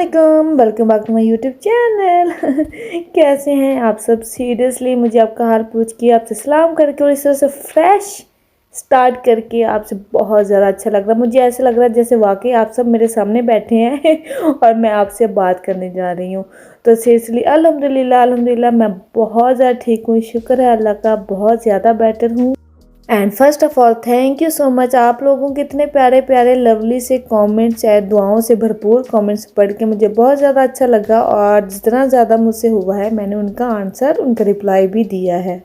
अस्सलाम welcome back to my YouTube channel. कैसे हैं आप सब। सीरियसली मुझे आपका हाल पूछ के आपसे सलाम करके और इस तरह से फ्रेश स्टार्ट करके आपसे बहुत ज़्यादा अच्छा लग रहा है। मुझे ऐसा लग रहा है जैसे वाकई आप सब मेरे सामने बैठे हैं और मैं आपसे बात करने जा रही हूँ। तो सीरियसली अल्हम्दुलिल्लाह मैं बहुत ज़्यादा ठीक हूँ, शुक्र है अल्लाह का, बहुत ज़्यादा बेटर हूँ। And first of all thank you so much, आप लोगों के इतने प्यारे प्यारे लवली से कमेंट्स या दुआओं से भरपूर कमेंट्स पढ़ के मुझे बहुत ज़्यादा अच्छा लगा। और जितना ज़्यादा मुझसे हुआ है मैंने उनका आंसर, उनका रिप्लाई भी दिया है।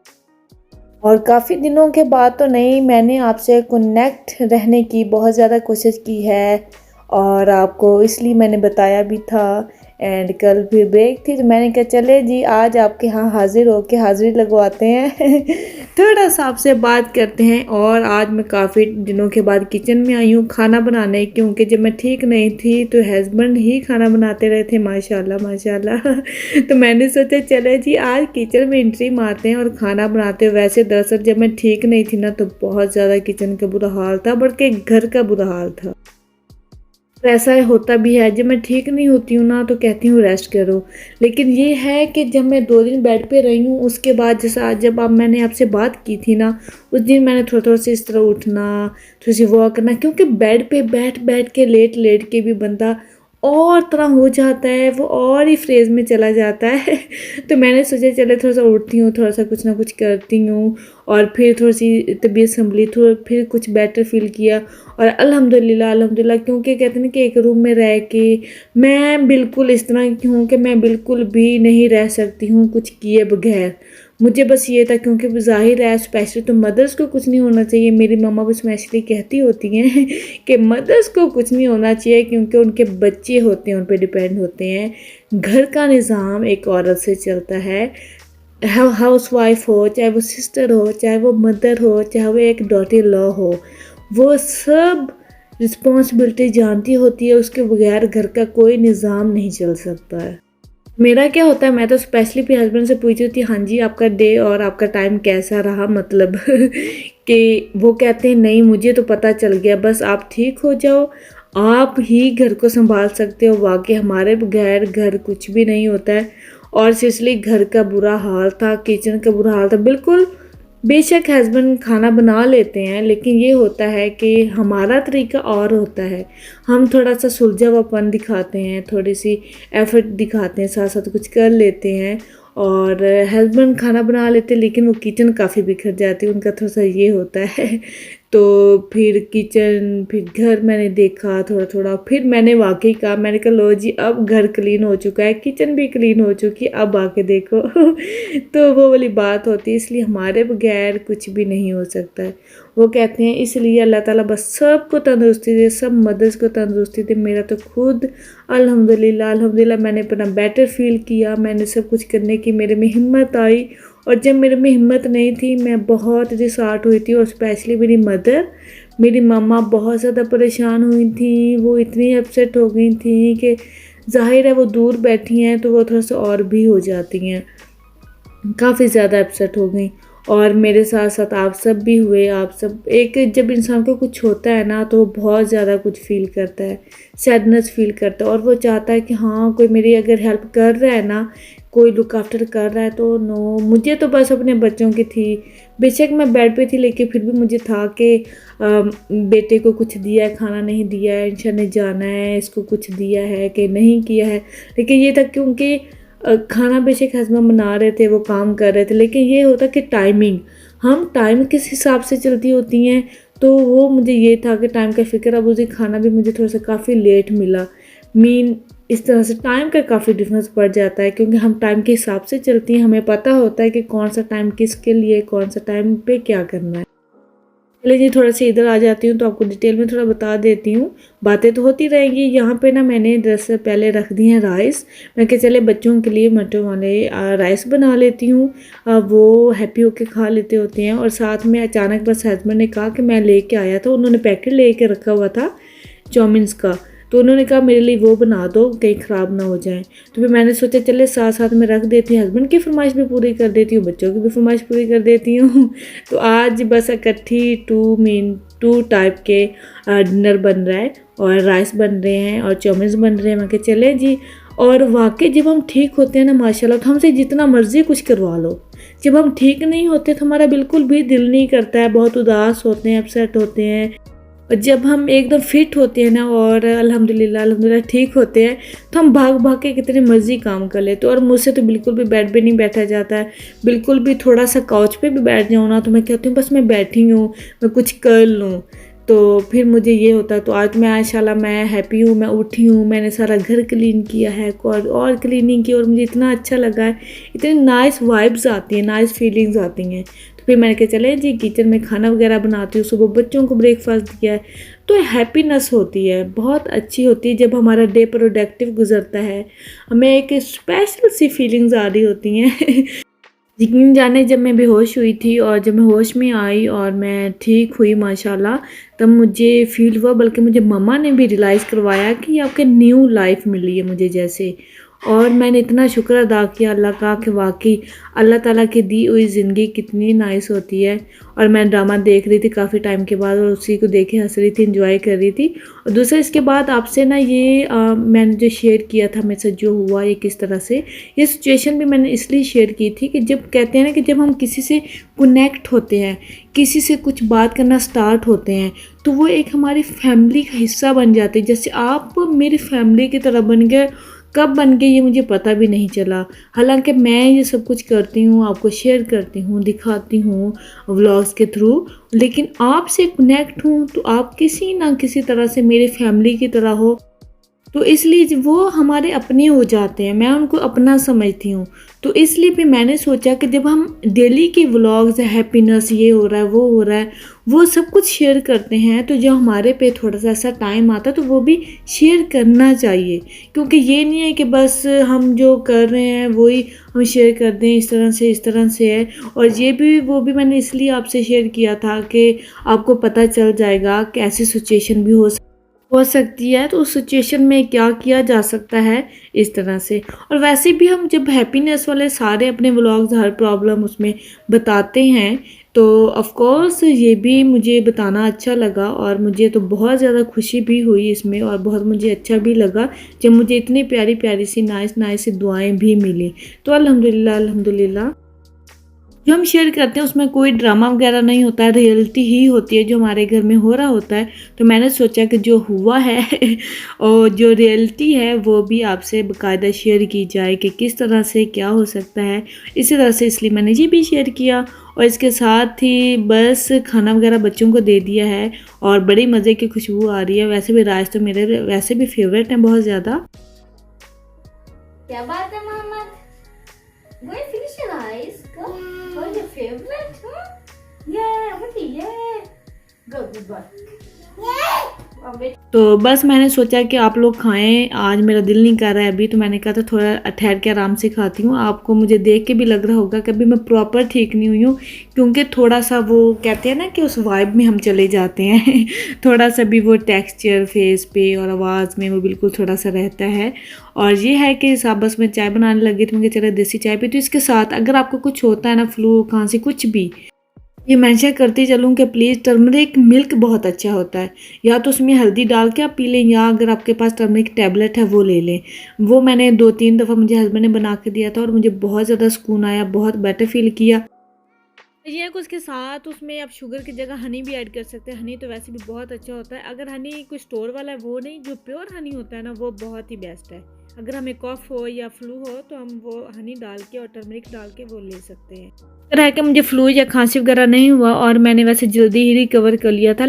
और काफ़ी दिनों के बाद तो नहीं, मैंने आपसे कनेक्ट रहने की बहुत ज़्यादा कोशिश की है और आपको इसलिए मैंने बताया भी था। एंड कल फिर ब्रेक थी तो मैंने कहा चले जी आज आपके यहाँ हाजिर होके हाजिरी लगवाते हैं थोड़ा सा आपसे बात करते हैं। और आज मैं काफ़ी दिनों के बाद किचन में आई हूँ खाना बनाने, क्योंकि जब मैं ठीक नहीं थी तो हस्बैंड ही खाना बनाते रहे थे माशाल्लाह माशाल्लाह तो मैंने सोचा चले जी आज किचन में एंट्री मारते हैं और खाना बनाते हैं। वैसे दरअसल जब मैं ठीक नहीं थी ना तो बहुत ज़्यादा किचन का बुरा हाल था, बल्कि घर का बुरा हाल था। तो ऐसा होता भी है, जब मैं ठीक नहीं होती हूँ ना तो कहती हूँ रेस्ट करो। लेकिन ये है कि जब मैं 2 दिन बेड पे रही हूँ उसके बाद जैसा आज जब आप मैंने आपसे बात की थी ना, उस दिन मैंने थोड़ा थोड़ा सा इस तरह उठना, थोड़ी सी वॉक करना, क्योंकि बेड पे बैठ बैठ के लेट लेट के भी बंदा और तरह हो जाता है, वो और ही फ्रेज में चला जाता है तो मैंने सोचा चले थोड़ा सा उठती हूँ, थोड़ा सा कुछ ना कुछ करती हूँ। और फिर थोड़ी सी तबीयत संभली, थोड़ा फिर कुछ बेटर फील किया। और अल्हम्दुलिल्लाह क्योंकि कहते हैं ना कि एक रूम में रह के मैं बिल्कुल इस तरह की हूँ कि मैं बिल्कुल भी नहीं रह सकती हूँ कुछ किए बगैर। मुझे बस ये था, क्योंकि ज़ाहिर है स्पेशली तो मदर्स को कुछ नहीं होना चाहिए, मेरी मम्मा भी स्पेशली कहती होती हैं कि मदर्स को कुछ नहीं होना चाहिए क्योंकि उनके बच्चे होते हैं, उन पर डिपेंड होते हैं। घर का निज़ाम एक औरत से चलता है, हाउस वाइफ हो, चाहे वो सिस्टर हो, चाहे वो मदर हो, चाहे वो एक डॉटर लॉ हो, वो सब रिस्पॉन्सिबिलिटी जानती होती है, उसके बगैर घर का कोई निज़ाम नहीं चल सकता है। मेरा क्या होता है, मैं तो स्पेशली अपने हस्बैंड से पूछती थी हाँ जी आपका डे और आपका टाइम कैसा रहा, मतलब कि वो कहते हैं नहीं मुझे तो पता चल गया, बस आप ठीक हो जाओ आप ही घर को संभाल सकते हो। वाकई हमारे बगैर घर कुछ भी नहीं होता है। और सीरियसली घर का बुरा हाल था, किचन का बुरा हाल था बिल्कुल। बेशक हस्बैंड खाना बना लेते हैं, लेकिन ये होता है कि हमारा तरीका और होता है, हम थोड़ा सा सुलझा हुआपन दिखाते हैं, थोड़ी सी एफर्ट दिखाते हैं, साथ साथ कुछ कर लेते हैं। और हस्बैंड खाना बना लेते हैं लेकिन वो किचन काफ़ी बिखर जाती है, उनका थोड़ा सा ये होता है तो फिर किचन फिर घर मैंने देखा थोड़ा थोड़ा, फिर मैंने वाकई कहा, मैंने कहा लो जी अब घर क्लीन हो चुका है, किचन भी क्लीन हो चुकी है, अब आके देखो तो वो वाली बात होती है। इसलिए हमारे बगैर कुछ भी नहीं हो सकता है। वो कहते हैं इसलिए अल्लाह ताला बस सबको तंदुरुस्ती दे, सब मदर्स को तंदुरुस्ती दे। मेरा तो खुद अल्हम्दुलिल्लाह मैंने अपना बेटर फील किया, मैंने सब कुछ करने की मेरे में हिम्मत आई। और जब मेरे में हिम्मत नहीं थी मैं बहुत डिसहार्ट हुई थी, और स्पेशली मेरी मदर, मेरी मम्मा बहुत ज़्यादा परेशान हुई थी, वो इतनी अपसेट हो गई थी कि ज़ाहिर है वो दूर बैठी हैं तो वो थोड़ा सा और भी हो जाती हैं, काफ़ी ज़्यादा अपसेट हो गई। और मेरे साथ साथ आप सब भी हुए, आप सब एक जब इंसान को कुछ होता है ना तो वो बहुत ज़्यादा कुछ फील करता है, सैडनेस फील करता है, और वो चाहता है कि हाँ कोई मेरी अगर हेल्प कर रहा है ना, कोई लुक आफ्टर कर रहा है तो नो, मुझे तो बस अपने बच्चों की थी। बेशक मैं बेड पे थी लेकिन फिर भी मुझे था कि बेटे को कुछ दिया है, खाना नहीं दिया है, इंशाल्लाह ने जाना है, इसको कुछ दिया है कि नहीं किया है। लेकिन ये था क्योंकि खाना बेशक हस्बैंड बना रहे थे, वो काम कर रहे थे, लेकिन ये होता कि टाइमिंग, हम टाइम किस हिसाब से चलती होती हैं, तो वो मुझे ये था कि टाइम का फ़िक्र। अब उस दिन खाना भी मुझे थोड़ा सा काफ़ी लेट मिला, इस तरह से टाइम का काफ़ी डिफरेंस पड़ जाता है, क्योंकि हम टाइम के हिसाब से चलती हैं, हमें पता होता है कि कौन सा टाइम किसके लिए, कौन सा टाइम पे क्या करना है। चलिए जी थोड़ा सा इधर आ जाती हूँ तो आपको डिटेल में थोड़ा बता देती हूँ, बातें तो होती रहेंगी। यहाँ पे ना मैंने दरअसल पहले रख दी हैं राइस, मैं कहा चले बच्चों के लिए मटर वाले राइस बना लेती हूँ, वो हैप्पी होके खा लेते होते हैं। और साथ में अचानक बस हस्बैंड ने कहा कि मैं लेके आया था, उन्होंने पैकेट लेके रखा हुआ था चाउमीन्स का, तो उन्होंने कहा मेरे लिए वो बना दो कहीं ख़राब ना हो जाए। तो फिर मैंने सोचा चले साथ साथ में रख देती हूँ, हस्बैंड की फरमाइश भी पूरी कर देती हूँ, बच्चों की भी फरमाइश पूरी कर देती हूँ तो आज बस इकट्ठी टू टाइप के डिनर बन रहा है। और राइस बन रहे हैं और चाउमीन बन रहे हैं। मैं कहा चले जी। और वाकई जब हम ठीक होते हैं ना माशाल्लाह, तो हमसे जितना मर्ज़ी कुछ करवा लो, जब हम ठीक नहीं होते तो हमारा बिल्कुल भी दिल नहीं करता है, बहुत उदास होते हैं, अपसेट होते हैं। और जब हम एकदम फिट होते हैं ना और अल्हम्दुलिल्लाह ठीक होते हैं, तो हम भाग भाग के कितने मर्जी काम कर लेते हैं। और मुझसे तो बिल्कुल भी बेड पे नहीं बैठा जाता है, बिल्कुल भी। थोड़ा सा काउच पे भी बैठ जाऊँ ना तो मैं कहती हूँ बस मैं बैठी हूँ, मैं कुछ कर लूँ, तो फिर मुझे ये होता है। तो आज मैं माशाल्लाह मैं हैप्पी हूँ, मैं उठी हूँ, मैंने सारा घर क्लीन किया है और क्लीनिंग की, और मुझे इतना अच्छा लगा है, इतनी नाइस वाइब्स आती हैं, नाइस फीलिंग्स आती हैं। तो फिर मैंने कहा चले जी किचन में खाना वगैरह बनाती हूँ, सुबह बच्चों को ब्रेकफास्ट दिया है। तो हैप्पीनेस होती है, बहुत अच्छी होती है जब हमारा डे प्रोडक्टिव गुजरता है, हमें एक स्पेशल सी फीलिंग्स आ रही होती हैं। यकीन जाने जब मैं बेहोश हुई थी और जब मैं होश में आई और मैं ठीक हुई माशाल्लाह, तब मुझे फील हुआ, बल्कि मुझे मम्मा ने भी रियलाइज़ करवाया कि आपके न्यू लाइफ मिली है मुझे जैसे। और मैंने इतना शुक्र अदा किया अल्लाह का कि वाकई अल्लाह ताला की दी हुई ज़िंदगी कितनी नाइस होती है। और मैं ड्रामा देख रही थी काफ़ी टाइम के बाद, और उसी को देखे हंस रही थी, इंजॉय कर रही थी। और दूसरा इसके बाद आपसे ना ये मैंने जो शेयर किया था मेरे साथ जो हुआ, ये किस तरह से ये सिचुएशन भी मैंने इसलिए शेयर की थी कि जब कहते हैं ना कि जब हम किसी से कनेक्ट होते हैं, किसी से कुछ बात करना स्टार्ट होते हैं, तो वो एक हमारी फैमिली का हिस्सा बन जाते हैं। जैसे आप मेरी फैमिली की तरह बन गए, कब बन गए ये मुझे पता भी नहीं चला। हालांकि मैं ये सब कुछ करती हूँ, आपको शेयर करती हूँ, दिखाती हूँ व्लॉग्स के थ्रू, लेकिन आपसे कनेक्ट हूँ तो आप किसी ना किसी तरह से मेरी फैमिली की तरह हो, तो इसलिए वो हमारे अपने हो जाते हैं, मैं उनको अपना समझती हूँ। तो इसलिए भी मैंने सोचा कि जब हम डेली के व्लॉग्स, हैप्पीनेस, ये हो रहा है, वो हो रहा है, वो सब कुछ शेयर करते हैं, तो जब हमारे पे थोड़ा सा ऐसा टाइम आता है तो वो भी शेयर करना चाहिए। क्योंकि ये नहीं है कि बस हम जो कर रहे हैं वही हम शेयर कर दें, इस तरह से है। और ये भी वो भी मैंने इसलिए आपसे शेयर किया था कि आपको पता चल जाएगा कि ऐसी सिचुएशन भी हो सकती है, तो उस सिचुएशन में क्या किया जा सकता है, इस तरह से। और वैसे भी हम जब हैप्पीनेस वाले सारे अपने व्लॉग्स, हर प्रॉब्लम उसमें बताते हैं, तो ऑफ कोर्स ये भी मुझे बताना अच्छा लगा, और मुझे तो बहुत ज़्यादा खुशी भी हुई इसमें, और बहुत मुझे अच्छा भी लगा जब मुझे इतनी प्यारी प्यारी सी नाइस सी दुआएं भी मिली। तो अल्हम्दुलिल्लाह जो हम शेयर करते हैं उसमें कोई ड्रामा वगैरह नहीं होता है, रियलिटी ही होती है जो हमारे घर में हो रहा होता है। तो मैंने सोचा कि जो हुआ है और जो रियलिटी है वो भी आपसे बाकायदा शेयर की जाए कि किस तरह से क्या हो सकता है, इसी तरह से, इसलिए मैंने ये भी शेयर किया। और इसके साथ ही बस खाना वगैरह बच्चों को दे दिया है, और बड़ी मज़े की खुशबू आ रही है। वैसे भी राइस तो मेरे वैसे भी फेवरेट हैं बहुत ज़्यादा। क्या बात है Mohammad? Go and finish your rice. Go. What's your favorite? Huh? Yeah, what is yeah? Go, good boy. Yeah. तो बस मैंने सोचा कि आप लोग खाएं, आज मेरा दिल नहीं कर रहा है अभी, तो मैंने कहा था थोड़ा ठहर के आराम से खाती हूँ। आपको मुझे देख के भी लग रहा होगा कि अभी मैं प्रॉपर ठीक नहीं हुई हूँ, क्योंकि थोड़ा सा वो कहते हैं ना कि उस वाइब में हम चले जाते हैं। थोड़ा सा भी वो टेक्सचर फेस पे और आवाज़ में वो बिल्कुल थोड़ा सा रहता है। और ये है कि साहब बस मैं चाय बनाने लगी, तो मुझे चला देसी चाय पी। तो इसके साथ अगर आपको कुछ होता है ना, फ्लू, खांसी, कुछ भी, ये मेंशन करती चलूँ कि प्लीज़ टर्मरिक मिल्क बहुत अच्छा होता है, या तो उसमें हल्दी डाल के आप पी लें, या अगर आपके पास टर्मरिक टैबलेट है वो ले लें। वो मैंने 2-3 दफ़ा मुझे हस्बैंड ने बना के दिया था, और मुझे बहुत ज़्यादा सुकून आया, बहुत बेटर फील किया। ये है कि उसके साथ उसमें आप शुगर की जगह हनी भी ऐड कर सकते हैं। हनी तो वैसे भी बहुत अच्छा होता है, अगर हनी कोई स्टोर वाला है वो नहीं, जो प्योर हनी होता है ना वो बहुत ही बेस्ट है। अगर हमें कफ हो या फ्लू हो तो हम वो हनी डाल के और टर्मरिक डाल के वो ले सकते हैं। अगर है कि मुझे फ्लू या खांसी वगैरह नहीं हुआ, और मैंने वैसे जल्दी ही रिकवर कर लिया था,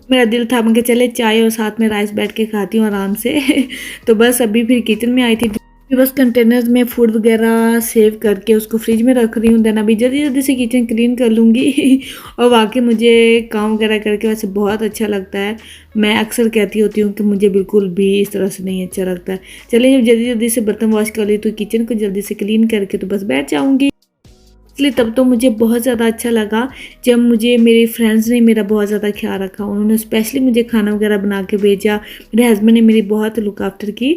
मेरा दिल था मैं चले चाय और साथ में राइस बैठ के खाती हूँ आराम से। तो बस अभी फिर किचन में आई थी, बस कंटेनर्स में फूड वगैरह सेव करके उसको फ्रिज में रख रही हूँ। देन अभी जल्दी से किचन क्लीन कर लूँगी। और वाकई मुझे काम वगैरह करके वैसे बहुत अच्छा लगता है। मैं अक्सर कहती होती हूँ कि मुझे बिल्कुल भी इस तरह से नहीं अच्छा लगता है। चलिए जब जल्दी से बर्तन वॉश कर ली तो किचन को जल्दी से क्लीन करके तो बस बैठ जाऊँगी। इसलिए तब तो मुझे बहुत ज़्यादा अच्छा लगा जब मुझे मेरे फ्रेंड्स ने मेरा बहुत ज़्यादा ख्याल रखा, उन्होंने स्पेशली मुझे खाना वगैरह बना के भेजा, मेरे हस्बैंड ने मेरी बहुत लुक आफ्टर की।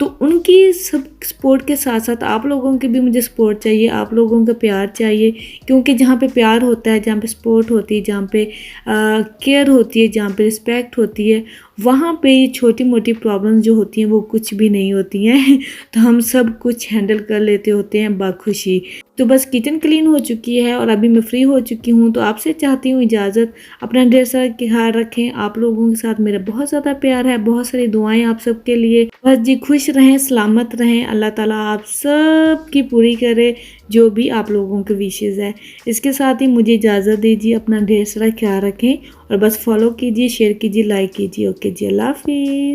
तो उनकी सब सपोर्ट के साथ साथ आप लोगों की भी मुझे सपोर्ट चाहिए, आप लोगों का प्यार चाहिए, क्योंकि जहाँ पे प्यार होता है, जहाँ पे सपोर्ट होती है, जहाँ पे केयर होती है, जहाँ पे रिस्पेक्ट होती है, वहाँ पे ये छोटी मोटी प्रॉब्लम्स जो होती हैं वो कुछ भी नहीं होती हैं। तो हम सब कुछ हैंडल कर लेते होते हैं बखुशी। तो बस किचन क्लीन हो चुकी है और अभी मैं फ्री हो चुकी हूँ, तो आपसे चाहती हूँ इजाज़त। अपना ढेर सारा ख्याल रखें। आप लोगों के साथ मेरा बहुत ज़्यादा प्यार है, बहुत सारी दुआएं आप सबके लिए। बस जी खुश रहें, सलामत रहें, अल्लाह ताला आप सब की पूरी करे जो भी आप लोगों के विशेज़ है। इसके साथ ही मुझे इजाज़त दीजिए। अपना ढेर सारा ख्याल रखें और बस फॉलो कीजिए, शेयर कीजिए, लाइक कीजिए। ओके जी, अल्लाह हाफिज़।